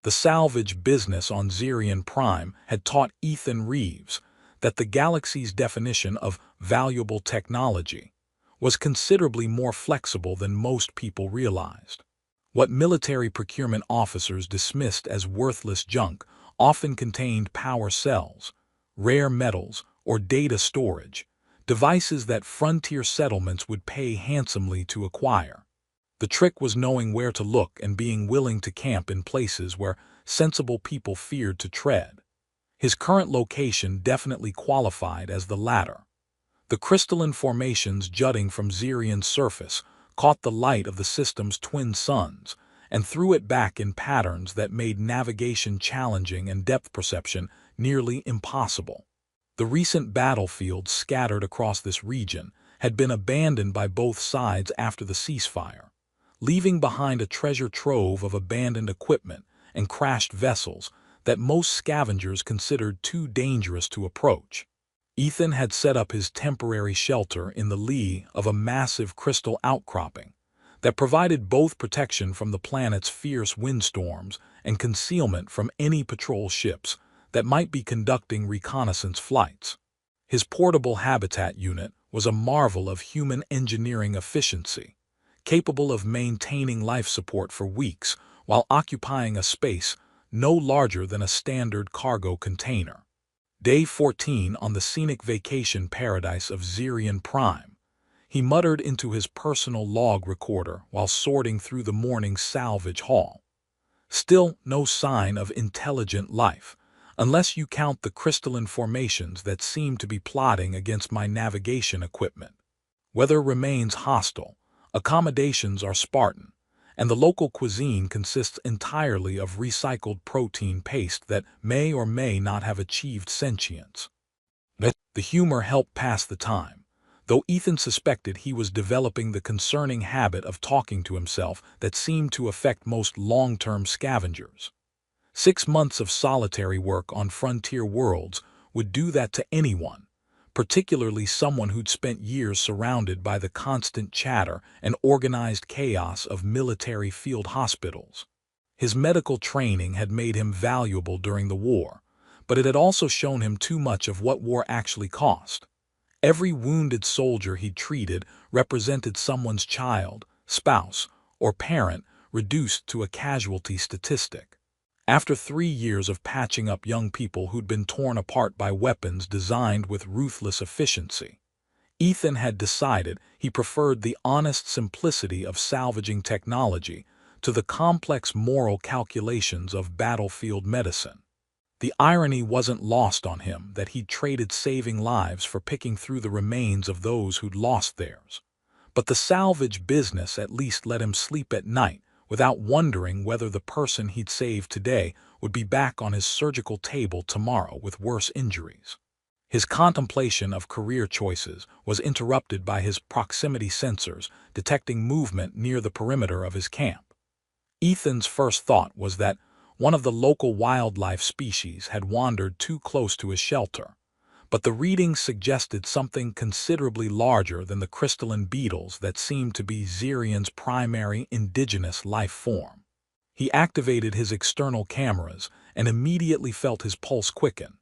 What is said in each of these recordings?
The salvage business on Zirian Prime had taught Ethan Reeves that the galaxy's definition of valuable technology was considerably more flexible than most people realized. What military procurement officers dismissed as worthless junk often contained power cells, rare metals, or data storage, devices that frontier settlements would pay handsomely to acquire. The trick was knowing where to look and being willing to camp in places where sensible people feared to tread. His current location definitely qualified as the latter. The crystalline formations jutting from Zirian's surface caught the light of the system's twin suns and threw it back in patterns that made navigation challenging and depth perception nearly impossible. The recent battlefields scattered across this region had been abandoned by both sides after the ceasefire, leaving behind a treasure trove of abandoned equipment and crashed vessels that most scavengers considered too dangerous to approach. Ethan had set up his temporary shelter in the lee of a massive crystal outcropping that provided both protection from the planet's fierce windstorms and concealment from any patrol ships that might be conducting reconnaissance flights. His portable habitat unit was a marvel of human engineering efficiency, capable of maintaining life support for weeks while occupying a space no larger than a standard cargo container. Day 14 on the scenic vacation paradise of Zirian Prime, he muttered into his personal log recorder while sorting through the morning's salvage haul. Still no sign of intelligent life, unless you count the crystalline formations that seem to be plotting against my navigation equipment. Weather remains hostile, accommodations are Spartan, and the local cuisine consists entirely of recycled protein paste that may or may not have achieved sentience. The humor helped pass the time, though Ethan suspected he was developing the concerning habit of talking to himself that seemed to affect most long-term scavengers. 6 months of solitary work on frontier worlds would do that to anyone, particularly someone who'd spent years surrounded by the constant chatter and organized chaos of military field hospitals. His medical training had made him valuable during the war, but it had also shown him too much of what war actually cost. Every wounded soldier he'd treated represented someone's child, spouse, or parent reduced to a casualty statistic. After 3 years of patching up young people who'd been torn apart by weapons designed with ruthless efficiency, Ethan had decided he preferred the honest simplicity of salvaging technology to the complex moral calculations of battlefield medicine. The irony wasn't lost on him that he'd traded saving lives for picking through the remains of those who'd lost theirs. But the salvage business at least let him sleep at night without wondering whether the person he'd saved today would be back on his surgical table tomorrow with worse injuries. His contemplation of career choices was interrupted by his proximity sensors detecting movement near the perimeter of his camp. Ethan's first thought was that one of the local wildlife species had wandered too close to his shelter, but the readings suggested something considerably larger than the crystalline beetles that seemed to be Zirian's primary indigenous life form. He activated his external cameras and immediately felt his pulse quicken.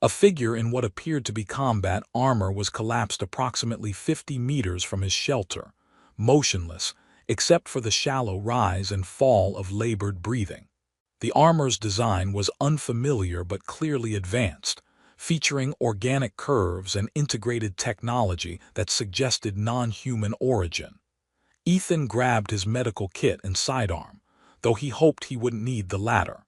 A figure in what appeared to be combat armor was collapsed approximately 50 meters from his shelter, motionless except for the shallow rise and fall of labored breathing. The armor's design was unfamiliar but clearly advanced, featuring organic curves and integrated technology that suggested non-human origin. Ethan grabbed his medical kit and sidearm, though he hoped he wouldn't need the latter.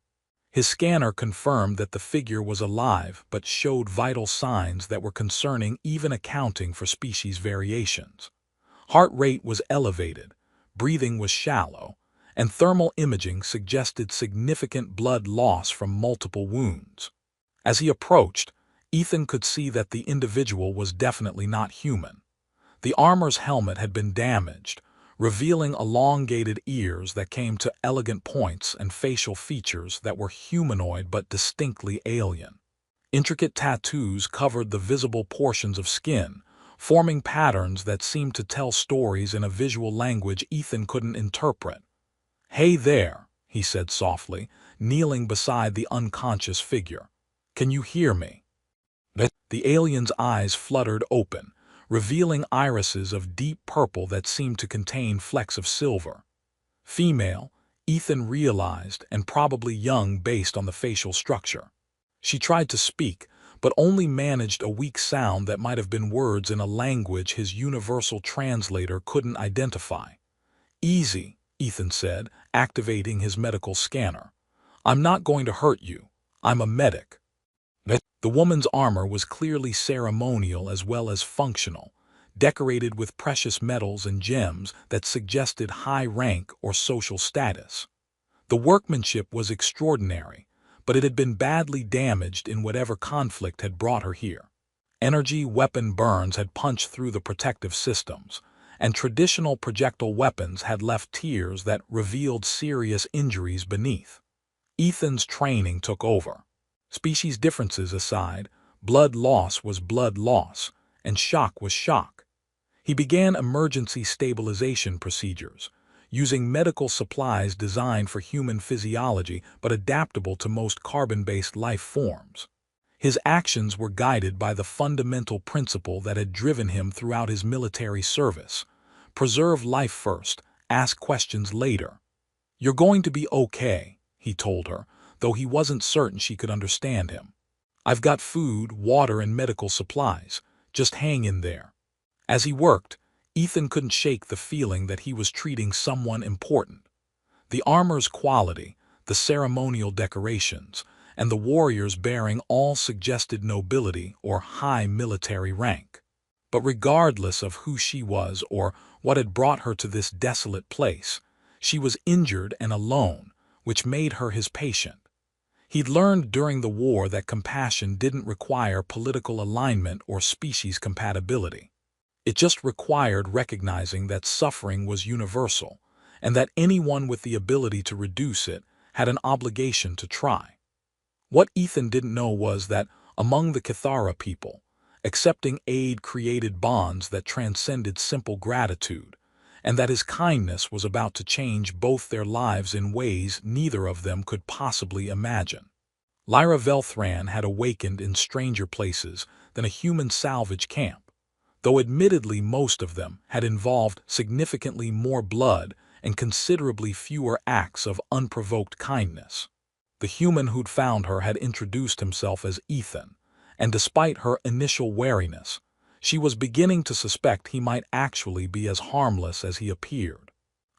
His scanner confirmed that the figure was alive but showed vital signs that were concerning even accounting for species variations. Heart rate was elevated, breathing was shallow, and thermal imaging suggested significant blood loss from multiple wounds. As he approached, Ethan could see that the individual was definitely not human. The armor's helmet had been damaged, revealing elongated ears that came to elegant points and facial features that were humanoid but distinctly alien. Intricate tattoos covered the visible portions of skin, forming patterns that seemed to tell stories in a visual language Ethan couldn't interpret. "Hey there," he said softly, kneeling beside the unconscious figure. "Can you hear me?" The alien's eyes fluttered open, revealing irises of deep purple that seemed to contain flecks of silver. Female, Ethan realized, and probably young based on the facial structure. She tried to speak, but only managed a weak sound that might have been words in a language his universal translator couldn't identify. "Easy," Ethan said, activating his medical scanner. "I'm not going to hurt you. I'm a medic." The woman's armor was clearly ceremonial as well as functional, decorated with precious metals and gems that suggested high rank or social status. The workmanship was extraordinary, but it had been badly damaged in whatever conflict had brought her here. Energy weapon burns had punched through the protective systems, and traditional projectile weapons had left tears that revealed serious injuries beneath. Ethan's training took over. Species differences aside, blood loss was blood loss, and shock was shock. He began emergency stabilization procedures, using medical supplies designed for human physiology but adaptable to most carbon-based life forms. His actions were guided by the fundamental principle that had driven him throughout his military service: preserve life first, ask questions later. "You're going to be okay," he told her, though he wasn't certain she could understand him. "I've got food, water, and medical supplies. Just hang in there." As he worked, Ethan couldn't shake the feeling that he was treating someone important. The armor's quality, the ceremonial decorations, and the warriors bearing all suggested nobility or high military rank. But regardless of who she was or what had brought her to this desolate place, she was injured and alone, which made her his patient. He'd learned during the war that compassion didn't require political alignment or species compatibility. It just required recognizing that suffering was universal, and that anyone with the ability to reduce it had an obligation to try. What Ethan didn't know was that, among the Cathara people, accepting aid created bonds that transcended simple gratitude, and that his kindness was about to change both their lives in ways neither of them could possibly imagine. Lyra Velthran had awakened in stranger places than a human salvage camp, though admittedly most of them had involved significantly more blood and considerably fewer acts of unprovoked kindness. The human who'd found her had introduced himself as Ethan, and despite her initial wariness, she was beginning to suspect he might actually be as harmless as he appeared.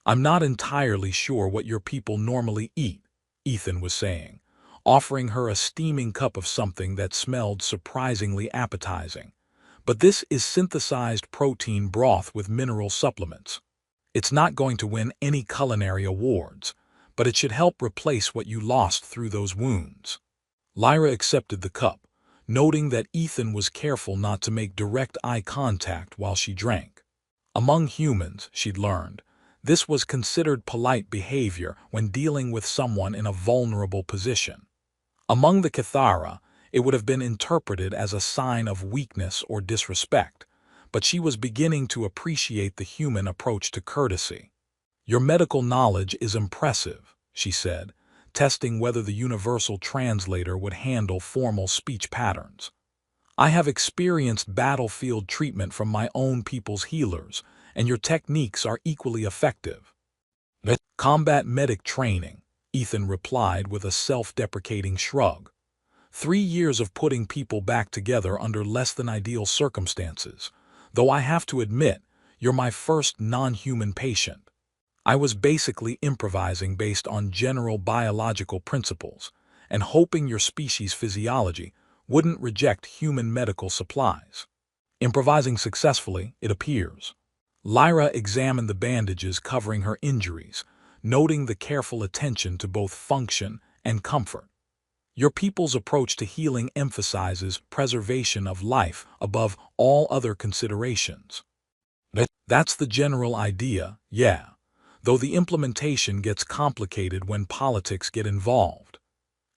"I'm not entirely sure what your people normally eat," Ethan was saying, offering her a steaming cup of something that smelled surprisingly appetizing. "But this is synthesized protein broth with mineral supplements. It's not going to win any culinary awards, but it should help replace what you lost through those wounds." Lyra accepted the cup, noting that Ethan was careful not to make direct eye contact while she drank. Among humans, she'd learned, this was considered polite behavior when dealing with someone in a vulnerable position. Among the Cathara, it would have been interpreted as a sign of weakness or disrespect, but she was beginning to appreciate the human approach to courtesy. "Your medical knowledge is impressive," she said, testing whether the universal translator would handle formal speech patterns. "I have experienced battlefield treatment from my own people's healers, and your techniques are equally effective." "Combat medic training," Ethan replied with a self-deprecating shrug. 3 years of putting people back together under less than ideal circumstances, though I have to admit, you're my first non-human patient. I was basically improvising based on general biological principles and hoping your species' physiology wouldn't reject human medical supplies. Improvising successfully, it appears." Lyra examined the bandages covering her injuries, noting the careful attention to both function and comfort. "Your people's approach to healing emphasizes preservation of life above all other considerations." "That's the general idea, yeah, though the implementation gets complicated when politics get involved."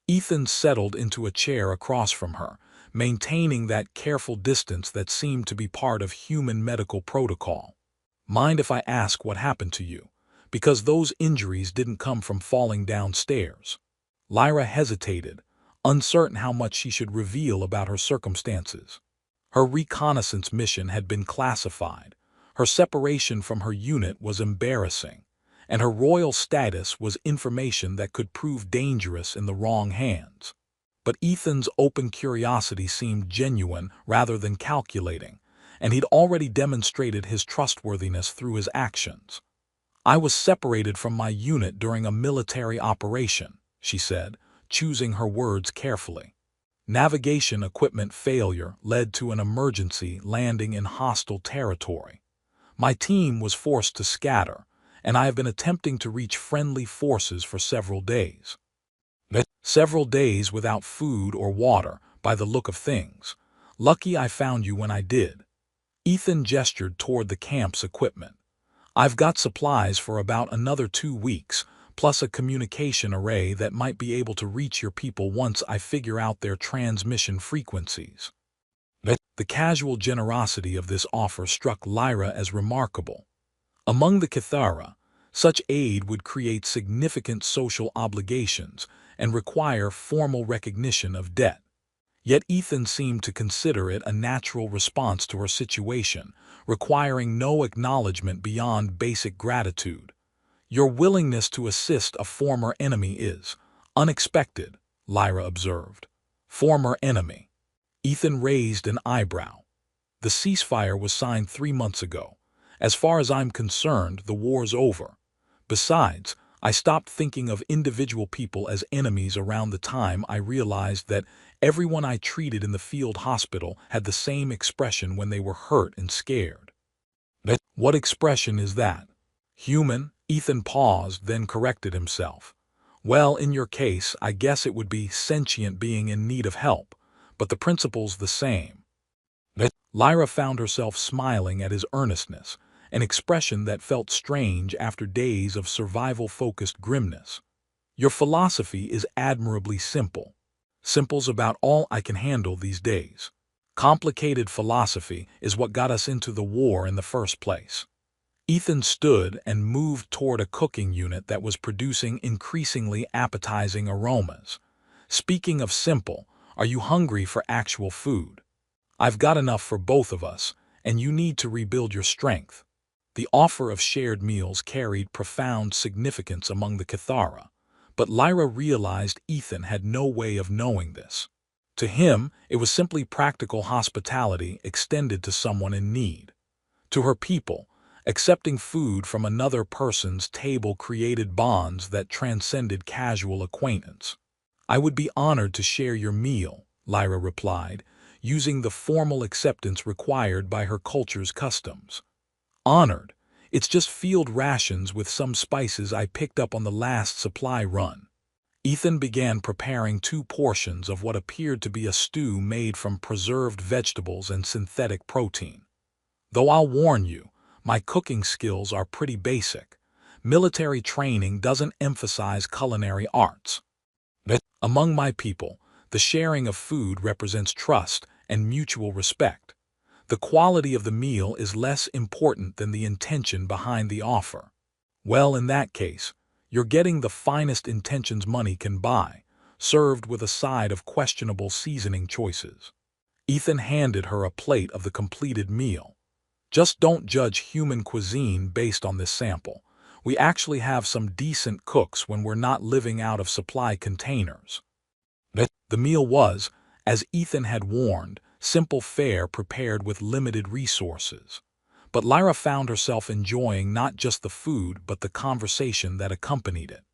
Ethan settled into a chair across from her, maintaining that careful distance that seemed to be part of human medical protocol. "Mind if I ask what happened to you? Because those injuries didn't come from falling downstairs." Lyra hesitated, uncertain how much she should reveal about her circumstances. Her reconnaissance mission had been classified, her separation from her unit was embarrassing, and her royal status was information that could prove dangerous in the wrong hands. But Ethan's open curiosity seemed genuine rather than calculating, and he'd already demonstrated his trustworthiness through his actions. "I was separated from my unit during a military operation," she said, choosing her words carefully. "Navigation equipment failure led to an emergency landing in hostile territory. My team was forced to scatter, and I have been attempting to reach friendly forces for several days. Several days without food or water, by the look of things. Lucky I found you when I did." Ethan gestured toward the camp's equipment. "I've got supplies for about another 2 weeks, plus a communication array that might be able to reach your people once I figure out their transmission frequencies." The casual generosity of this offer struck Lyra as remarkable. Among the Cathara, such aid would create significant social obligations and require formal recognition of debt. Yet Ethan seemed to consider it a natural response to her situation, requiring no acknowledgement beyond basic gratitude. "Your willingness to assist a former enemy is unexpected," Lyra observed. "Former enemy." Ethan raised an eyebrow. "The ceasefire was signed 3 months ago. As far as I'm concerned, the war's over. Besides, I stopped thinking of individual people as enemies around the time I realized that everyone I treated in the field hospital had the same expression when they were hurt and scared." "What expression is that?" "Human." Ethan paused, then corrected himself. "Well, in your case, I guess it would be sentient being in need of help, but the principle's the same." Lyra found herself smiling at his earnestness, an expression that felt strange after days of survival-focused grimness. "Your philosophy is admirably simple. Simple's about all I can handle these days. Complicated philosophy is what got us into the war in the first place." Ethan stood and moved toward a cooking unit that was producing increasingly appetizing aromas. "Speaking of simple, are you hungry for actual food? I've got enough for both of us, and you need to rebuild your strength." The offer of shared meals carried profound significance among the Cathara, but Lyra realized Ethan had no way of knowing this. To him, it was simply practical hospitality extended to someone in need. To her people, accepting food from another person's table created bonds that transcended casual acquaintance. "I would be honored to share your meal," Lyra replied, using the formal acceptance required by her culture's customs. "Honored? It's just field rations with some spices I picked up on the last supply run." Ethan began preparing 2 portions of what appeared to be a stew made from preserved vegetables and synthetic protein. "Though I'll warn you, my cooking skills are pretty basic. Military training doesn't emphasize culinary arts. Among my people, the sharing of food represents trust and mutual respect. The quality of the meal is less important than the intention behind the offer." "Well, in that case, you're getting the finest intentions money can buy, served with a side of questionable seasoning choices." Ethan handed her a plate of the completed meal. "Just don't judge human cuisine based on this sample. We actually have some decent cooks when we're not living out of supply containers." The meal was, as Ethan had warned, simple fare prepared with limited resources. But Lyra found herself enjoying not just the food but the conversation that accompanied it.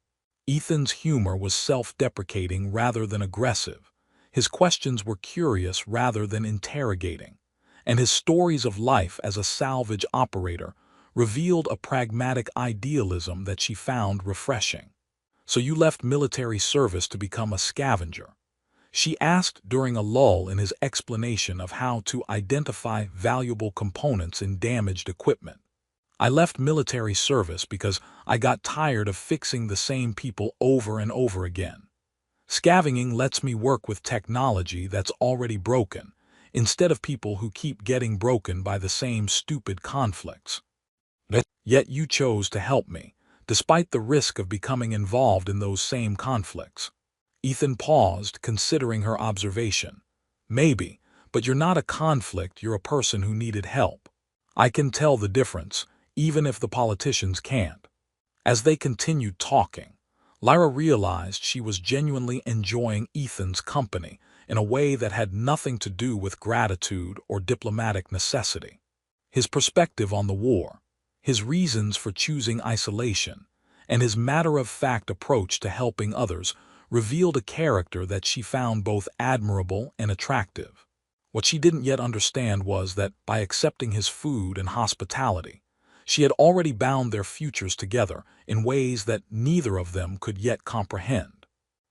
Ethan's humor was self-deprecating rather than aggressive. His questions were curious rather than interrogating. And his stories of life as a salvage operator revealed a pragmatic idealism that she found refreshing. "So you left military service to become a scavenger?" she asked during a lull in his explanation of how to identify valuable components in damaged equipment. "I left military service because I got tired of fixing the same people over and over again. Scavenging lets me work with technology that's already broken, instead of people who keep getting broken by the same stupid conflicts. Yet you chose to help me, despite the risk of becoming involved in those same conflicts." Ethan paused, considering her observation. Maybe, but you're not a conflict, you're a person who needed help. I can tell the difference, even if the politicians can't. As they continued talking, Lyra realized she was genuinely enjoying Ethan's company in a way that had nothing to do with gratitude or diplomatic necessity. His perspective on the war, his reasons for choosing isolation, and his matter-of-fact approach to helping others revealed a character that she found both admirable and attractive. What she didn't yet understand was that, by accepting his food and hospitality, she had already bound their futures together in ways that neither of them could yet comprehend.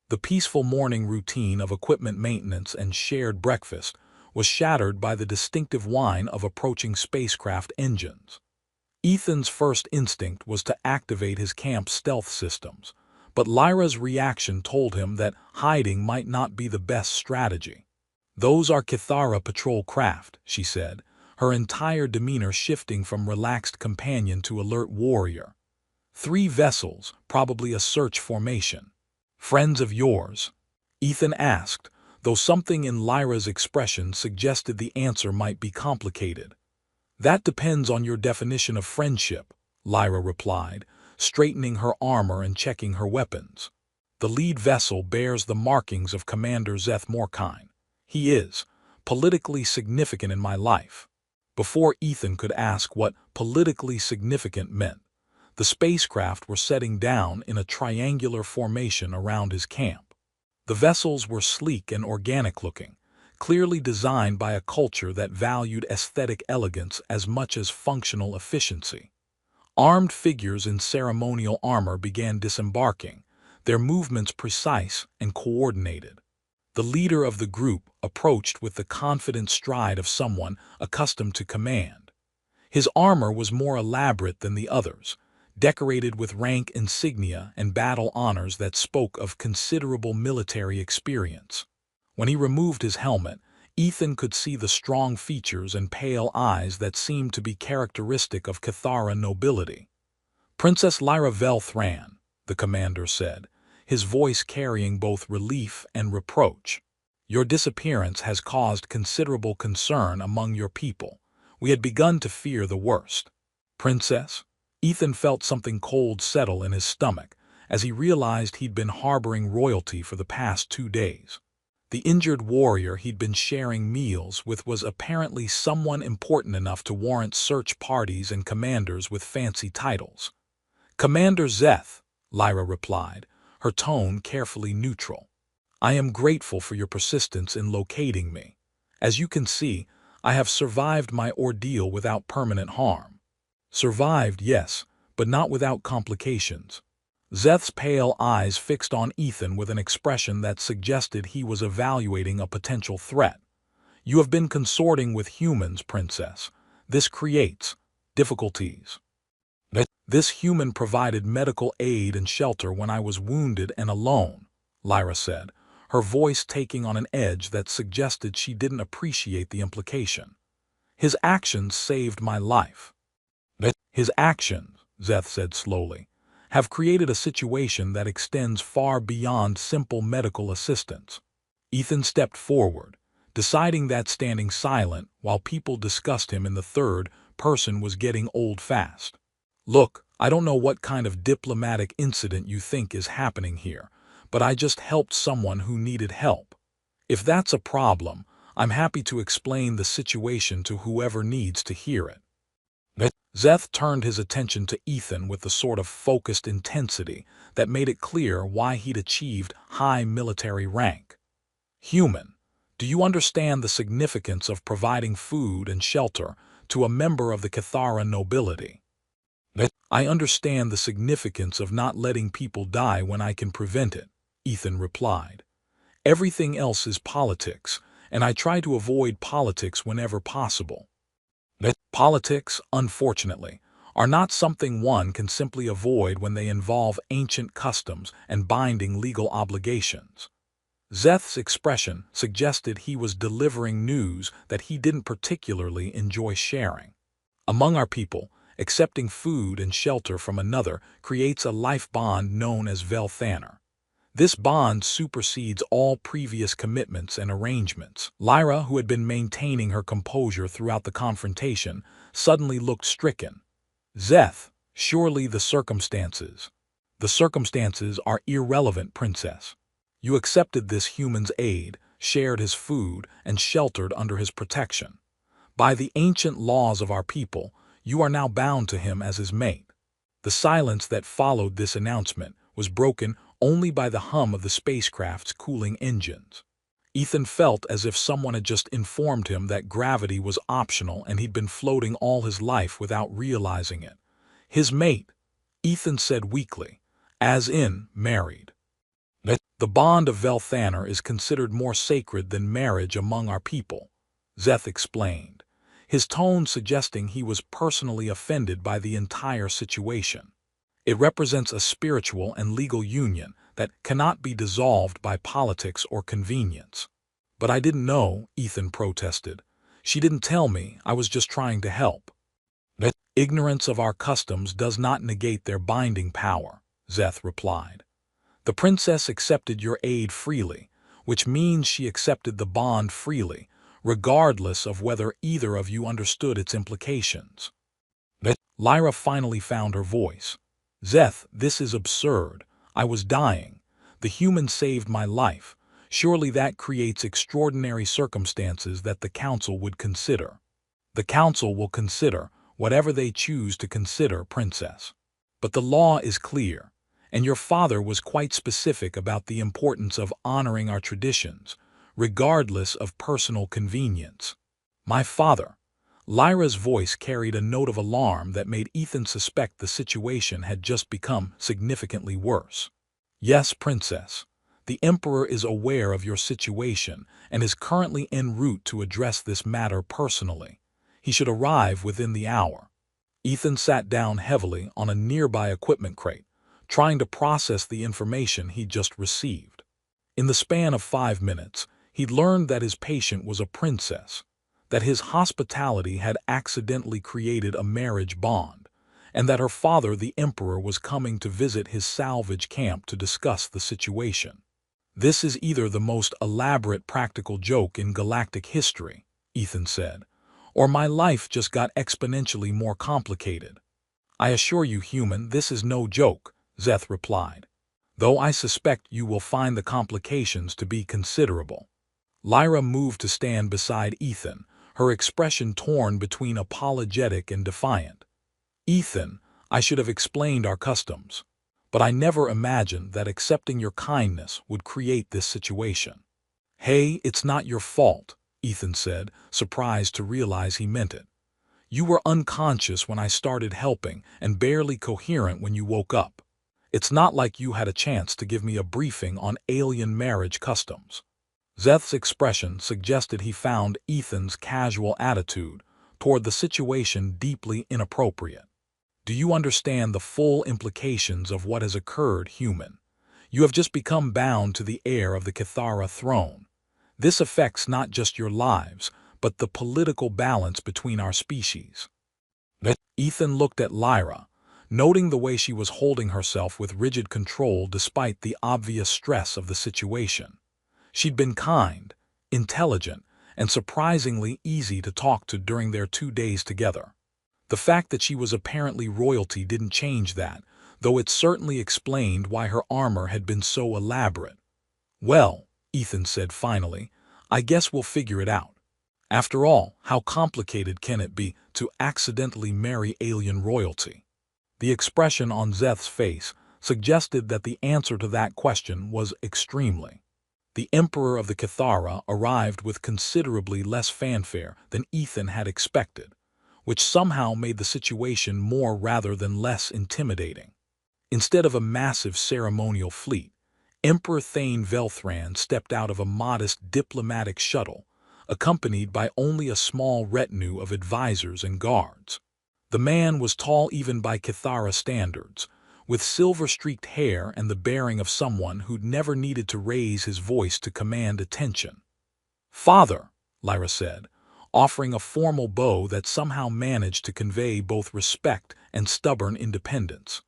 The peaceful morning routine of equipment maintenance and shared breakfast was shattered by the distinctive whine of approaching spacecraft engines. Ethan's first instinct was to activate his camp's stealth systems, but Lyra's reaction told him that hiding might not be the best strategy. "Those are Kithara patrol craft," she said, her entire demeanor shifting from relaxed companion to alert warrior. "3 vessels, probably a search formation." "Friends of yours?" Ethan asked, though something in Lyra's expression suggested the answer might be complicated. "That depends on your definition of friendship," Lyra replied, straightening her armor and checking her weapons. "The lead vessel bears the markings of Commander Zeth Morkine. He is politically significant in my life." Before Ethan could ask what politically significant meant, the spacecraft were setting down in a triangular formation around his camp. The vessels were sleek and organic-looking, clearly designed by a culture that valued aesthetic elegance as much as functional efficiency. Armed figures in ceremonial armor began disembarking, their movements precise and coordinated. The leader of the group approached with the confident stride of someone accustomed to command. His armor was more elaborate than the others, decorated with rank insignia and battle honors that spoke of considerable military experience. When he removed his helmet, Ethan could see the strong features and pale eyes that seemed to be characteristic of Kithara nobility. "Princess Lyra Velthran," the commander said, his voice carrying both relief and reproach. "Your disappearance has caused considerable concern among your people. We had begun to fear the worst." "Princess?" Ethan felt something cold settle in his stomach as he realized he'd been harboring royalty for the past 2 days. The injured warrior he'd been sharing meals with was apparently someone important enough to warrant search parties and commanders with fancy titles. "Commander Zeth," Lyra replied, her tone carefully neutral. "I am grateful for your persistence in locating me. As you can see, I have survived my ordeal without permanent harm." "Survived, yes, but not without complications." Zeth's pale eyes fixed on Ethan with an expression that suggested he was evaluating a potential threat. "You have been consorting with humans, Princess. This creates difficulties." "This human provided medical aid and shelter when I was wounded and alone," Lyra said, her voice taking on an edge that suggested she didn't appreciate the implication. "His actions saved my life." "His actions," Zeth said slowly, "have created a situation that extends far beyond simple medical assistance." Ethan stepped forward, deciding that standing silent while people discussed him in the third person was getting old fast. "Look, I don't know what kind of diplomatic incident you think is happening here, but I just helped someone who needed help. If that's a problem, I'm happy to explain the situation to whoever needs to hear it." Zeth turned his attention to Ethan with the sort of focused intensity that made it clear why he'd achieved high military rank. "Human, do you understand the significance of providing food and shelter to a member of the Kithara nobility?" "I understand the significance of not letting people die when I can prevent it," Ethan replied. "Everything else is politics, and I try to avoid politics whenever possible." "Politics, unfortunately, are not something one can simply avoid when they involve ancient customs and binding legal obligations." Zeth's expression suggested he was delivering news that he didn't particularly enjoy sharing. "Among our people, accepting food and shelter from another creates a life bond known as Velthaner. This bond supersedes all previous commitments and arrangements. Lyra, who had been maintaining her composure throughout the confrontation, suddenly looked stricken. Zeth, surely the circumstances. The circumstances are irrelevant, Princess. You accepted this human's aid, shared his food, and sheltered under his protection. By the ancient laws of our people, you are now bound to him as his mate. The silence that followed this announcement was broken only by the hum of the spacecraft's cooling engines. Ethan felt as if someone had just informed him that gravity was optional and he'd been floating all his life without realizing it. His mate, Ethan said weakly, as in married. The bond of Velthanor is considered more sacred than marriage among our people, Zeth explained, his tone suggesting he was personally offended by the entire situation. It represents a spiritual and legal union that cannot be dissolved by politics or convenience. But I didn't know, Ethan protested. She didn't tell me, I was just trying to help. Ignorance of our customs does not negate their binding power, Zeth replied. The princess accepted your aid freely, which means she accepted the bond freely, regardless of whether either of you understood its implications. Lyra finally found her voice. Zeth, this is absurd. I was dying. The human saved my life. Surely that creates extraordinary circumstances that the council would consider. The council will consider whatever they choose to consider, Princess. But the law is clear, and your father was quite specific about the importance of honoring our traditions, regardless of personal convenience. My father. Lyra's voice carried a note of alarm that made Ethan suspect the situation had just become significantly worse. Yes, Princess. The Emperor is aware of your situation and is currently en route to address this matter personally. He should arrive within the hour. Ethan sat down heavily on a nearby equipment crate, trying to process the information he'd just received. In the span of 5 minutes, he'd learned that his patient was a princess, that his hospitality had accidentally created a marriage bond, and that her father, the Emperor, was coming to visit his salvage camp to discuss the situation. This is either the most elaborate practical joke in galactic history, Ethan said, or my life just got exponentially more complicated. I assure you, human, this is no joke, Zeth replied, though I suspect you will find the complications to be considerable. Lyra moved to stand beside Ethan, her expression torn between apologetic and defiant. Ethan, I should have explained our customs, but I never imagined that accepting your kindness would create this situation. Hey, it's not your fault, Ethan said, surprised to realize he meant it. You were unconscious when I started helping and barely coherent when you woke up. It's not like you had a chance to give me a briefing on alien marriage customs. Zeth's expression suggested he found Ethan's casual attitude toward the situation deeply inappropriate. Do you understand the full implications of what has occurred, human? You have just become bound to the heir of the Cathara throne. This affects not just your lives, but the political balance between our species. Ethan looked at Lyra, noting the way she was holding herself with rigid control despite the obvious stress of the situation. She'd been kind, intelligent, and surprisingly easy to talk to during their 2 days together. The fact that she was apparently royalty didn't change that, though it certainly explained why her armor had been so elaborate. Well, Ethan said finally, I guess we'll figure it out. After all, how complicated can it be to accidentally marry alien royalty? The expression on Zeth's face suggested that the answer to that question was extremely. The Emperor of the Cathara arrived with considerably less fanfare than Ethan had expected, which somehow made the situation more rather than less intimidating. Instead of a massive ceremonial fleet, Emperor Thane Velthran stepped out of a modest diplomatic shuttle, accompanied by only a small retinue of advisors and guards. The man was tall even by Cathara standards, with silver-streaked hair and the bearing of someone who'd never needed to raise his voice to command attention. Father, Lyra said, offering a formal bow that somehow managed to convey both respect and stubborn independence.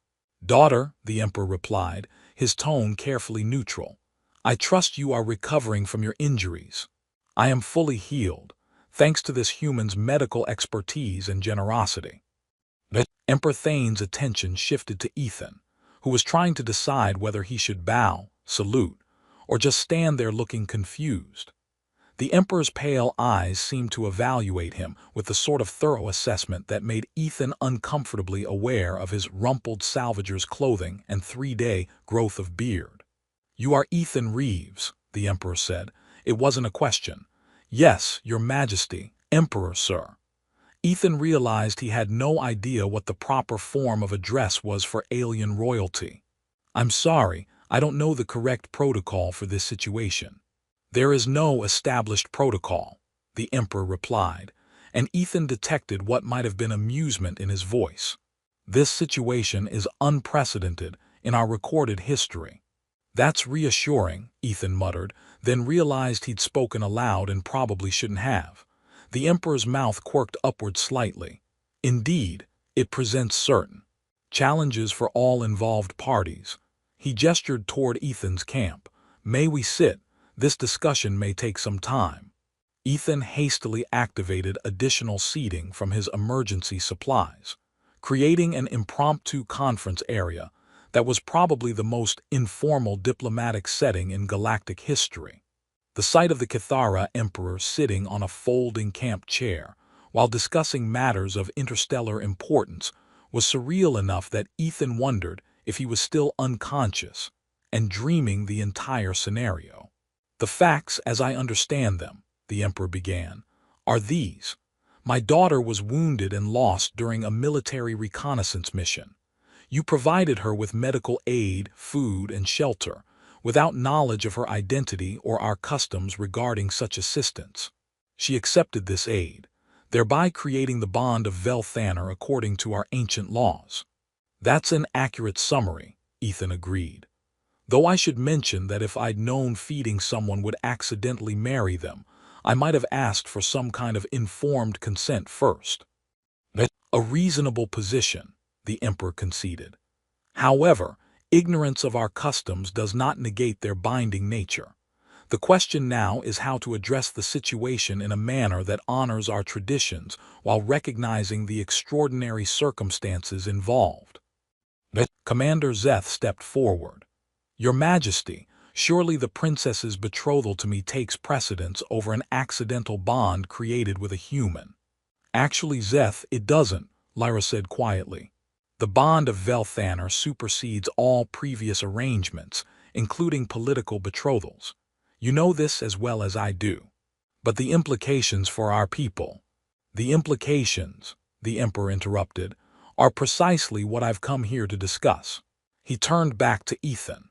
Daughter, the Emperor replied, his tone carefully neutral. "I trust you are recovering from your injuries. I am fully healed, thanks to this human's medical expertise and generosity." But Emperor Thane's attention shifted to Ethan, who was trying to decide whether he should bow, salute, or just stand there looking confused. The Emperor's pale eyes seemed to evaluate him with the sort of thorough assessment that made Ethan uncomfortably aware of his rumpled salvager's clothing and 3-day growth of beard. "You are Ethan Reeves," the Emperor said. It wasn't a question. "Yes, Your Majesty, Emperor, sir." Ethan realized he had no idea what the proper form of address was for alien royalty. "I'm sorry, I don't know the correct protocol for this situation." "There is no established protocol," the Emperor replied, and Ethan detected what might have been amusement in his voice. "This situation is unprecedented in our recorded history." "That's reassuring," Ethan muttered, then realized he'd spoken aloud and probably shouldn't have. The Emperor's mouth quirked upward slightly. "Indeed, it presents certain challenges for all involved parties." He gestured toward Ethan's camp. "May we sit? This discussion may take some time." Ethan hastily activated additional seating from his emergency supplies, creating an impromptu conference area that was probably the most informal diplomatic setting in galactic history. The sight of the Cathara Emperor sitting on a folding camp chair while discussing matters of interstellar importance was surreal enough that Ethan wondered if he was still unconscious and dreaming the entire scenario. "The facts, as I understand them," the Emperor began, "are these. My daughter was wounded and lost during a military reconnaissance mission. You provided her with medical aid, food, and shelter, without knowledge of her identity or our customs regarding such assistance. She accepted this aid, thereby creating the bond of Velthanner according to our ancient laws." "That's an accurate summary," Ethan agreed. "Though I should mention that if I'd known feeding someone would accidentally marry them, I might have asked for some kind of informed consent first." "A reasonable position," the Emperor conceded. "However, ignorance of our customs does not negate their binding nature. The question now is how to address the situation in a manner that honors our traditions while recognizing the extraordinary circumstances involved." Commander Zeth stepped forward. "Your Majesty, surely the princess's betrothal to me takes precedence over an accidental bond created with a human." "Actually, Zeth, it doesn't," Lyra said quietly. "The bond of Velthanner supersedes all previous arrangements, including political betrothals. You know this as well as I do. But the implications for our people—" "The implications," the Emperor interrupted, "are precisely what I've come here to discuss." He turned back to Ethan.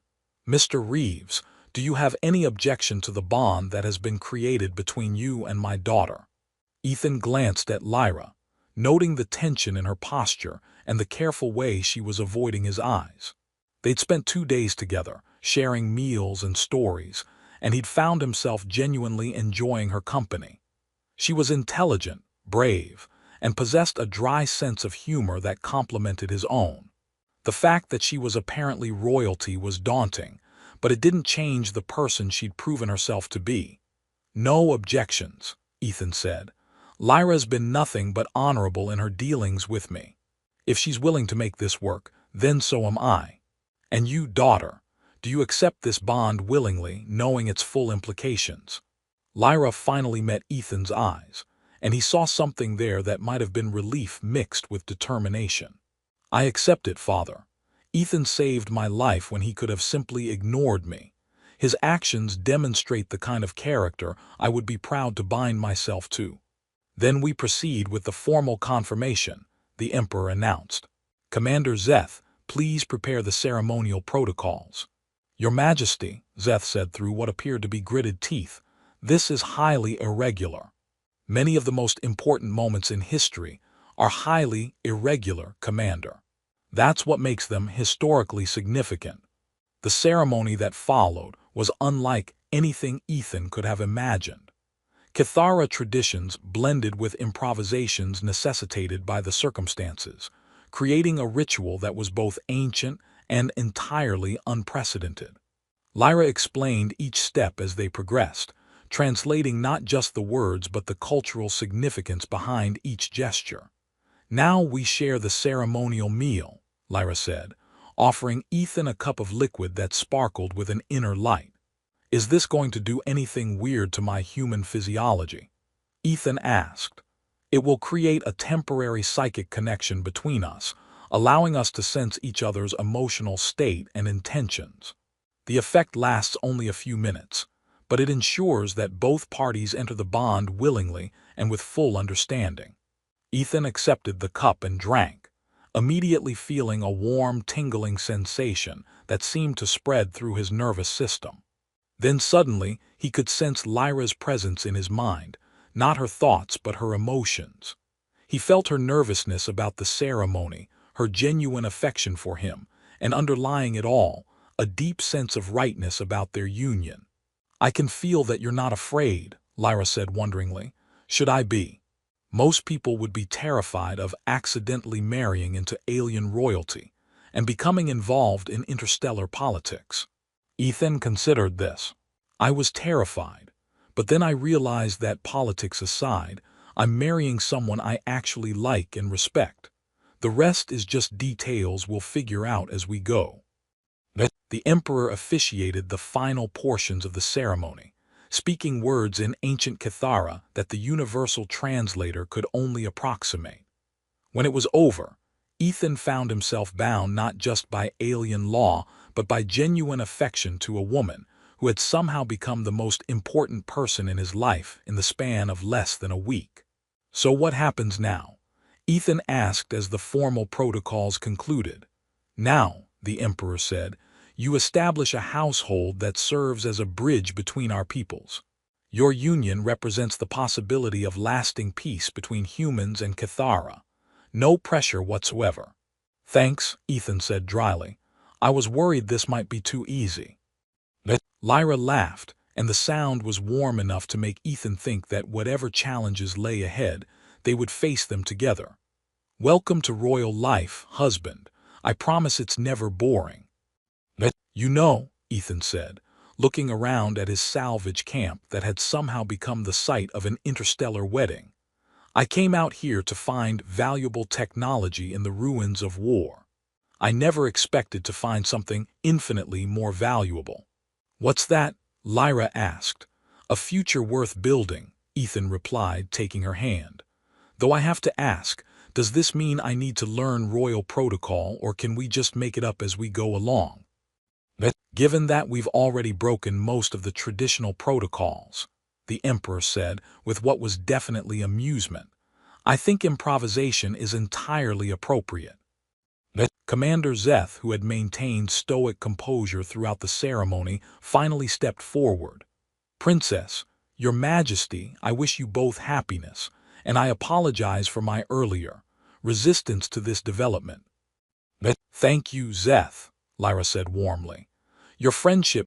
"Mr. Reeves, do you have any objection to the bond that has been created between you and my daughter?" Ethan glanced at Lyra, noting the tension in her posture and the careful way she was avoiding his eyes. They'd spent 2 days together, sharing meals and stories, and he'd found himself genuinely enjoying her company. She was intelligent, brave, and possessed a dry sense of humor that complemented his own. The fact that she was apparently royalty was daunting, but it didn't change the person she'd proven herself to be. "No objections," Ethan said. "Lyra's been nothing but honorable in her dealings with me. If she's willing to make this work, then so am I. And you, daughter, do you accept this bond willingly, knowing its full implications?" Lyra finally met Ethan's eyes, and he saw something there that might have been relief mixed with determination. "I accept it, Father. Ethan saved my life when he could have simply ignored me. His actions demonstrate the kind of character I would be proud to bind myself to." "Then we proceed with the formal confirmation," the Emperor announced. "Commander Zeth, please prepare the ceremonial protocols." "Your Majesty," Zeth said through what appeared to be gritted teeth, "this is highly irregular." "Many of the most important moments in history are highly irregular, Commander. That's what makes them historically significant." The ceremony that followed was unlike anything Ethan could have imagined. Cathara traditions blended with improvisations necessitated by the circumstances, creating a ritual that was both ancient and entirely unprecedented. Lyra explained each step as they progressed, translating not just the words but the cultural significance behind each gesture. "Now we share the ceremonial meal," Lyra said, offering Ethan a cup of liquid that sparkled with an inner light. "Is this going to do anything weird to my human physiology?" Ethan asked. "It will create a temporary psychic connection between us, allowing us to sense each other's emotional state and intentions. The effect lasts only a few minutes, but it ensures that both parties enter the bond willingly and with full understanding." Ethan accepted the cup and drank, immediately feeling a warm, tingling sensation that seemed to spread through his nervous system. Then suddenly, he could sense Lyra's presence in his mind, not her thoughts but her emotions. He felt her nervousness about the ceremony, her genuine affection for him, and underlying it all, a deep sense of rightness about their union. "I can feel that you're not afraid," Lyra said wonderingly. "Should I be? Most people would be terrified of accidentally marrying into alien royalty and becoming involved in interstellar politics." Ethan considered this. "I was terrified, but then I realized that, politics aside, I'm marrying someone I actually like and respect. The rest is just details we'll figure out as we go." The Emperor officiated the final portions of the ceremony, speaking words in ancient Cathara that the universal translator could only approximate. When it was over, Ethan found himself bound not just by alien law, but by genuine affection to a woman who had somehow become the most important person in his life in the span of less than a week. "So what happens now?" Ethan asked as the formal protocols concluded. "Now," the Emperor said, "you establish a household that serves as a bridge between our peoples. Your union represents the possibility of lasting peace between humans and Cathara. No pressure whatsoever." "Thanks," Ethan said dryly. "I was worried this might be too easy." Lyra laughed, and the sound was warm enough to make Ethan think that whatever challenges lay ahead, they would face them together. "Welcome to royal life, husband. I promise it's never boring." "You know," Ethan said, looking around at his salvage camp that had somehow become the site of an interstellar wedding, "I came out here to find valuable technology in the ruins of war. I never expected to find something infinitely more valuable." "What's that?" Lyra asked. "A future worth building," Ethan replied, taking her hand. "Though I have to ask, does this mean I need to learn royal protocol, or can we just make it up as we go along?" "Given that we've already broken most of the traditional protocols," the Emperor said with what was definitely amusement, "I think improvisation is entirely appropriate." Commander Zeth, who had maintained stoic composure throughout the ceremony, finally stepped forward. "Princess, Your Majesty, I wish you both happiness, and I apologize for my earlier resistance to this development." "Thank you, Zeth," Lyra said warmly. "Your friendship